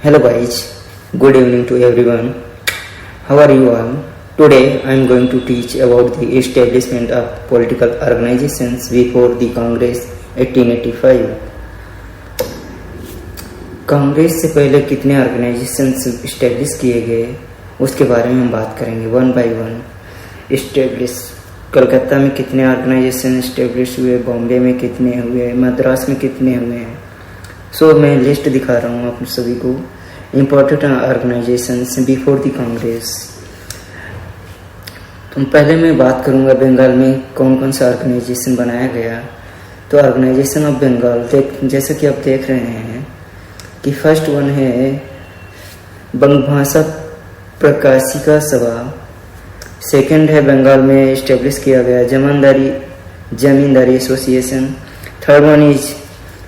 Hello guys, good evening to everyone. How are you all? Today I am going to teach about the establishment of political organizations before the Congress 1885. Congress से पहले कितने organisations establish किए गए उसके बारे में हम बात करेंगे one by one. Establish Calcutta में कितने ऑर्गेनाइजेशन इस्टेब्लिश हुए, बॉम्बे में कितने हुए, मद्रास में कितने हुए हैं। मैं लिस्ट दिखा रहा हूँ आप सभी को। Important organisations before the Congress. तो पहले मैं बात करूँगा बंगाल में कौन कौन सा ऑर्गेनाइजेशन बनाया गया। तो ऑर्गेनाइजेशन ऑफ बंगाल जैसे कि आप देख रहे हैं कि फर्स्ट वन है बंग भाषा प्रकाशिका सभा। सेकंड है बंगाल में इस्टेब्लिश किया गया zamindari association. Third one is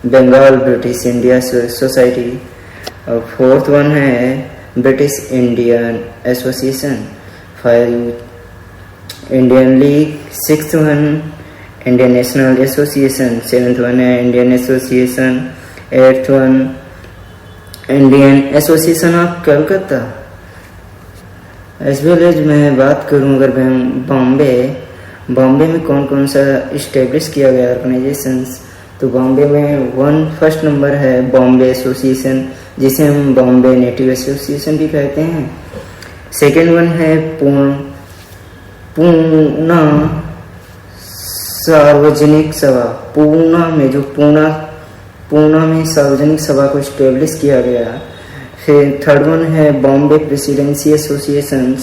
Bengal British India society. और फोर्थ वन है British Indian association. Five Indian league. Sixth one Indian national association. Seventh one है Indian association. Eighth one Indian association of Calcutta. As well as मैं बात करूँ अगर बॉम्बे में कौन कौन सा इस्टेब्लिश किया गया ऑर्गेनाइजेशंस, तो बॉम्बे में फर्स्ट नंबर है बॉम्बे एसोसिएशन, जिसे हम बॉम्बे नेटिव एसोसिएशन भी कहते हैं। सेकेंड वन है पूना सार्वजनिक सभा। पूना में सार्वजनिक सभा को इस्टेब्लिश किया गया। फिर थर्ड वन है बॉम्बे प्रेसिडेंसी एसोसिएशन।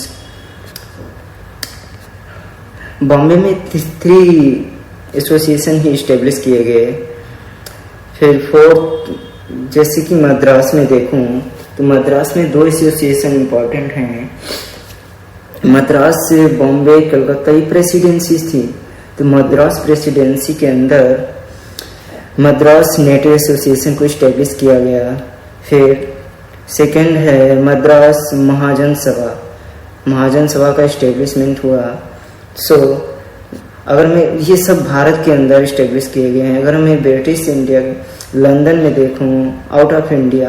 बॉम्बे में 3 एसोसिएशन ही इस्टेब्लिश किए गए। फिर फोर्थ जैसे कि मद्रास में देखूं तो मद्रास में 2 एसोसिएशन इम्पोर्टेंट हैं। मद्रास से बॉम्बे कलकत्ता ही प्रेसिडेंसी थी, तो मद्रास प्रेसिडेंसी के अंदर मद्रास नेटिव एसोसिएशन को इस्टेब्लिश किया गया। फिर सेकंड है मद्रास महाजन सभा का इस्टेब्लिशमेंट हुआ। अगर मैं ये सब भारत के अंदर इस्टेब्लिश किए गए हैं। अगर मैं ब्रिटिश इंडिया लंदन में देखूं आउट ऑफ इंडिया,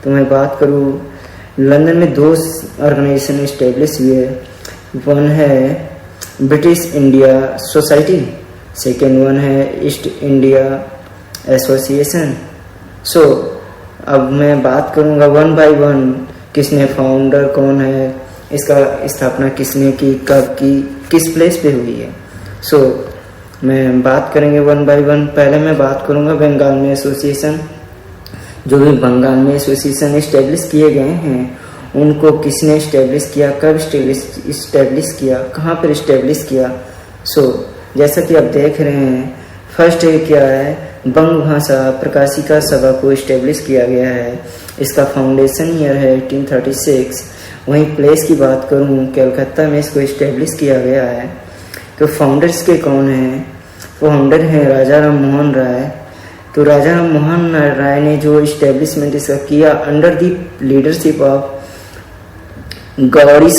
तो मैं बात करूं लंदन में 2 ऑर्गेनाइजेशन इस्टेब्लिश हुए। वन है British India society, second one है ईस्ट इंडिया एसोसिएशन। अब मैं बात करूंगा वन बाय वन किसने फाउंडर कौन है, इसका स्थापना किसने की, कब की, किस प्लेस पे हुई है। मैं बात करेंगे वन बाय वन। पहले मैं बात करूंगा बंगाल में एसोसिएशन। जो भी बंगाल में एसोसिएशन इस्टेब्लिश किए गए हैं उनको किसने इस्टेब्लिश किया, कब इस्टेब्लिश किया, कहाँ पर इस्टेब्लिश किया। जैसा कि आप देख रहे हैं फर्स्ट क्या है बंग भाषा प्रकाशिका सभा को इस्टेब्लिश किया गया है। इसका फाउंडेशन ईयर है 1836। वहीं प्लेस की बात करूं कलकत्ता में इसको इस्टेब्लिश किया गया है। तो फाउंडर्स के कौन हैं? फाउंडर हैं राजा राम मोहन राय। तो राजा राम मोहन राय ने जो इस्टेब्लिशमेंट इसका किया under the leadership of Gauri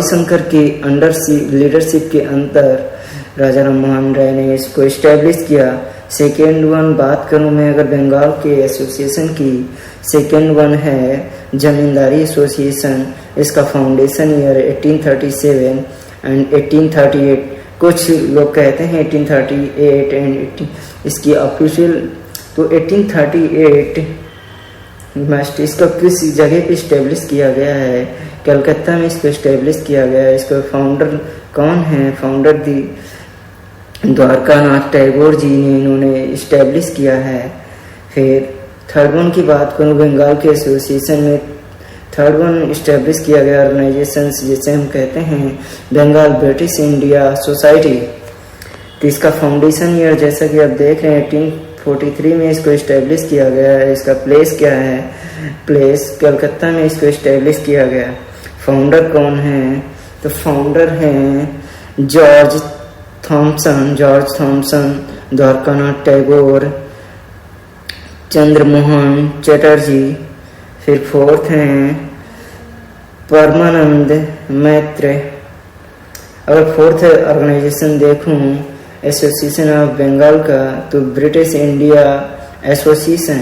Shankar के अंडर लीडरशिप के अंदर राजा राम मोहन राय ने इसको इस्टेब्लिश किया। सेकेंड वन बात करूं मैं अगर बंगाल के एसोसिएशन की, सेकेंड वन है जमींदारी एसोसिएशन। इसका फाउंडेशन ईयर 1837 एंड 1838। कुछ लोग कहते हैं 1838 एंड इसकी ऑफिशियल तो 1838 मस्ट। इसको किस जगह पे इस्टेब्लिश किया गया है? कलकत्ता में इसको इस्टेब्लिश किया गया है। इसका फाउंडर कौन है? फाउंडर द्वारकानाथ टैगोर जी ने इन्होंने इस्टेब्लिश किया है। फिर थर्ड वन की बात करूँ बंगाल के एसोसिएशन में थर्ड वन इस्टेब्लिश किया गया ऑर्गेनाइजेशन जिसे हम कहते हैं बंगाल ब्रिटिश इंडिया सोसाइटी। तो इसका फाउंडेशन ईयर जैसा कि आप देख रहे हैं 1843 में इसको इस्टेब्लिश किया गया है। इसका प्लेस क्या है? प्लेस कलकत्ता में इसको इस्टेब्लिश किया गया। फाउंडर कौन है? तो फाउंडर हैं जॉर्ज थॉमसन, द्वारकानाथ टैगोर, चंद्रमोहन चटर्जी। फिर फोर्थ हैं परमानंद मैत्र। अगर फोर्थ ऑर्गेनाइजेशन देखूं एसोसिएशन ऑफ बंगाल का, तो ब्रिटिश इंडिया एसोसिएशन।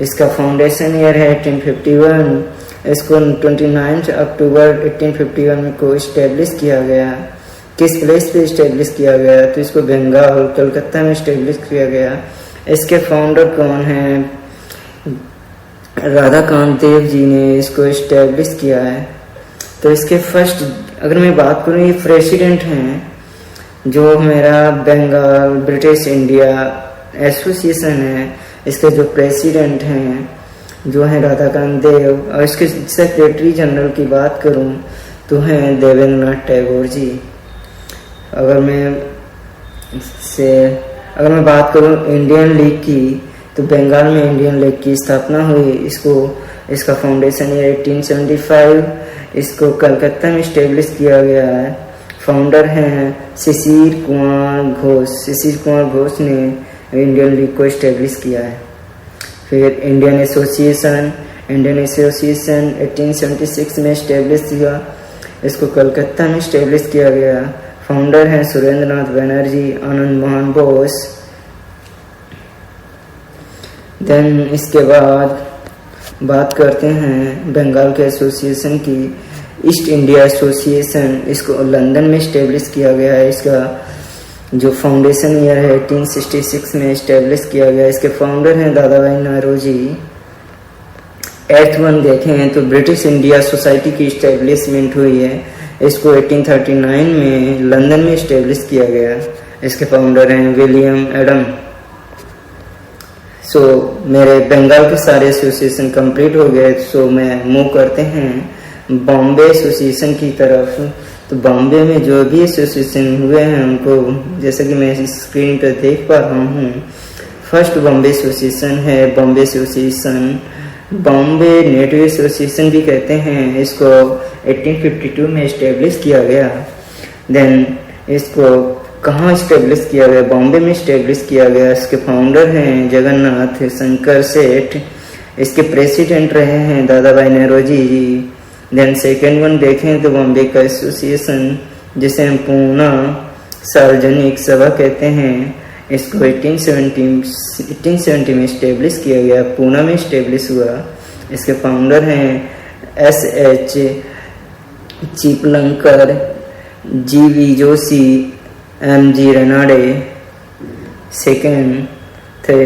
इसका फाउंडेशन ईयर है 1851। इसको 29 अक्टूबर 1851 को इस्टेब्लिश किया गया। किस प्लेस पे इस्टेब्लिश किया गया? तो इसको बंगाल कलकत्ता में इस्टेब्लिश किया गया। इसके फाउंडर कौन हैं? राधाकांत देव जी ने इसको इस्टेब्लिश किया है। तो इसके फर्स्ट अगर मैं बात करूँ, ये प्रेसिडेंट हैं जो मेरा बंगाल ब्रिटिश इंडिया एसोसिएशन है, इसके जो प्रेसिडेंट हैं जो हैं राधाकांत देव। और इसके सेक्रेटरी जनरल की बात करूं तो हैं देवेंद्रनाथ टैगोर जी। अगर मैं बात करूं इंडियन लीग की, तो बंगाल में इंडियन लीग की स्थापना हुई। इसका फाउंडेशन ईयर 1875। इसको कलकत्ता में इस्टेब्लिश किया गया है। फाउंडर हैं शिशिर कुमार घोष। शिशिर कुमार घोष ने इंडियन लीग को इस्टेब्लिश किया है। फिर इंडियन एसोसिएशन 1876 में इस्टेब्लिश हुआ। इसको कलकत्ता में इस्टेब्लिश किया गया। फाउंडर हैं सुरेंद्रनाथ बनर्जी, आनंद मोहन बोस। देन इसके बाद बात करते हैं बंगाल के एसोसिएशन की। ईस्ट इंडिया एसोसिएशन, इसको लंदन में इस्टेब्लिश किया गया है। इसका जो फाउंडेशन ईयर है 1866 में इस्टेब्लिश किया गया। इसके फाउंडर हैं दादा भाई नौरोजी। 8th वन देखें तो ब्रिटिश इंडिया सोसाइटी की इस्टेब्लिशमेंट हुई है। इसको 1839 में लंदन में इस्टेब्लिश किया गया। इसके फाउंडर हैं विलियम एडम। सो मेरे बंगाल के सारे एसोसिएशन कंप्लीट हो गए। सो मैं मूव करते हैं बॉम्बे एसोसिएशन की तरफ। तो बॉम्बे में जो भी एसोसिएशन हुए हैं उनको जैसे कि मैं स्क्रीन पर देख पा रहा हूँ। फर्स्ट बॉम्बे एसोसिएशन है Bombay association. Bombay native association भी कहते हैं। इसको 1852 में इस्टेब्लिश किया गया। देन इसको कहाँ इस्टेब्लिश किया गया? बॉम्बे में इस्टेब्लिश किया गया। इसके फाउंडर हैं जगन्नाथ शंकर सेठ। इसके प्रेसिडेंट रहे हैं दादा भाई नौरोजी जी। देन सेकेंड वन देखें तो बॉम्बे का एसोसिएशन, जिसे हम पूना सार्वजनिक सभा कहते हैं, इसको 1870 में इस्टेब्लिश किया गया। पूना में इस्टेब्लिश हुआ। इसके फाउंडर हैं SH चिपलंकर, GV Joshi, MG Ranade.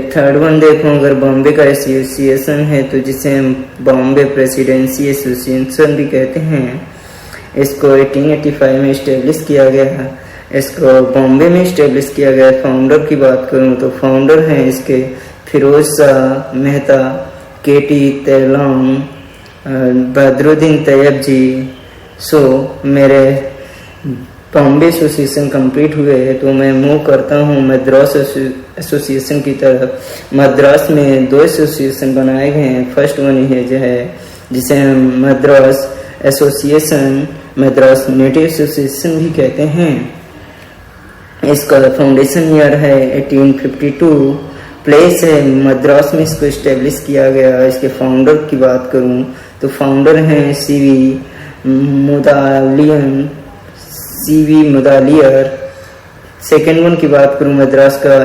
Third one देखो, अगर बॉम्बे का एसोसिएशन है तो जिसे हम बॉम्बे प्रेसिडेंसी एसोसिएशन भी कहते हैं। इसको 1885 में इस्टेब्लिश किया गया। इसको बॉम्बे में इस्टेब्लिश किया गया। फाउंडर की बात करूं तो फाउंडर हैं इसके फिरोज शाह मेहता, KT तेलंग, बदरुद्दीन तैयब जी। सो मेरे बॉम्बे एसोसिएशन कंप्लीट हुए हैं तो मैं मूव करता हूँ मद्रास एसोसिएशन की तरफ। मद्रास में 2 एसोसिएशन बनाए गए हैं। फर्स्ट वन है जो है जिसे हम Madras association, Madras native association भी कहते हैं। इसका फाउंडेशन ईयर है 1852। प्लेस है मद्रास में इसको इस्टेब्लिश किया गया। इसके फाउंडर की बात करूं तो फाउंडर हैं CV मुदालियर। सेकेंड वन की बात करूं, मद्रास का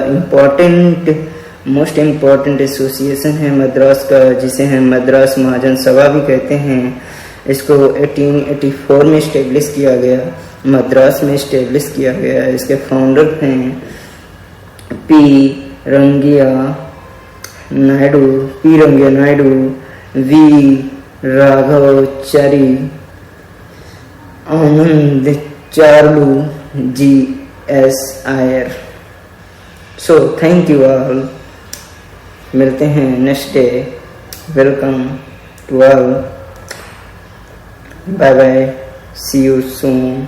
मोस्ट इम्पॉर्टेंट एसोसिएशन है मद्रास का, जिसे हम मद्रास महाजन सभा भी कहते हैं। इसको 1884 में इस्टेब्लिश किया गया। मद्रास में इस्टेब्लिश किया गया। इसके फाउंडर हैं P. Rangaiya Naidu, V. Raghavachari, Anand Charlu, G.S. Iyer. So thank you all. मिलते हैं next day. Welcome to all. Bye bye. See you soon.